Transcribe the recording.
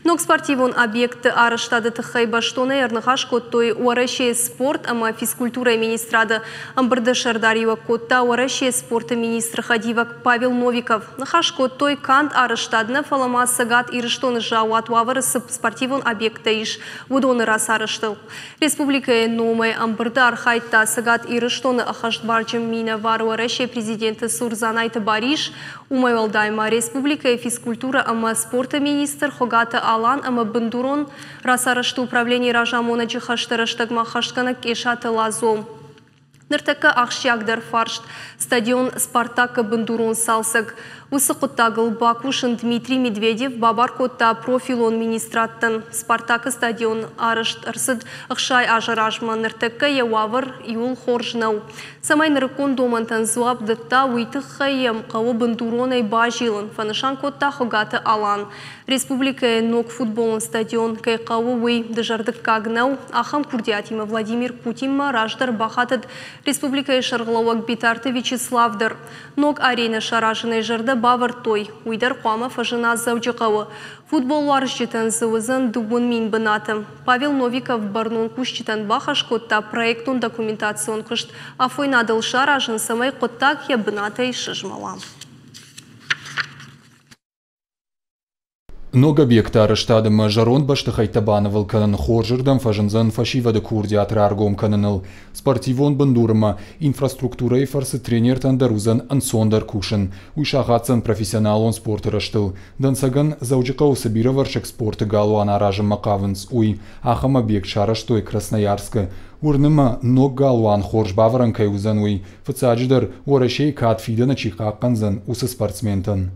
Ног спортивон объект арыштады тыхай баштоны ернығаш коттой уараше спорт, ама физкультура министрады амбырды шардарива котта уараше спорты министр Хадивак Павел Новиков. Нахаш коттой кант арыштадны фалама сагат ирыштоны жауат уавырысып спортивон объекта иш вудоны рас арыштыл. Республика номай амбырды архайтта сагат ирыштоны ахашт барджым мина вар уараше президенты Сурзанайты Бариш, умайвалдайма республика физкультура ама спорта министр Хогата Алан ама бындурон расарышты управление ражамона джихаштырыштыгма хашткана кешаты лазом. Ныртака ахшягдар фаршт стадион Спартака бындурон салсыг. Усы құттағыл Бакушын Дмитрий Медведев бабар котта профилон министраттын. Спартака стадион арышт ырсыд ықшай ажыражма ныртака евавыр юл хоржнау. Самай ныркон домантан зуап дытта уйтыққайым қауы бындуронай бажилын. Фанышан котта Хогаты Алан. Республика ног футболын стадион кай қауы уй дыжардық кагнау. Ахам Курдиатима Владимир Путинма раждар бахатыд Республика шарғылауак битарты Вячеславдар. Ног арена шаражыны жырды бавыр той. Уйдар қуама фажына заужықауы. Футболуар житан зауызын дугун мин бынатым. Павел Новиков барнон кушчитан бахаш котта проектун документацион кышт. Афой надыл шаражын самай коттак я бынатай шыжмалам. Ног объекта арыштадымы жарон баштыхай табанывыл канын хоржырдан фажынзан фашивады курдиатр аргом каныныл. Спортивон бындурыма инфраструктура и фарсы тренер тандарузан ансондар кушын. Уйшағатсан профессионалон спорт рыштыл. Дансаган заужықау сабира варшак спорты галуан аражым макавынс. Уй, ахам объект шараштой Красноярска. Урныма ног галуан хорж баваран кайузан уй. Фацадждар уарашей кат фидана чихаққанзан усы спортсментан.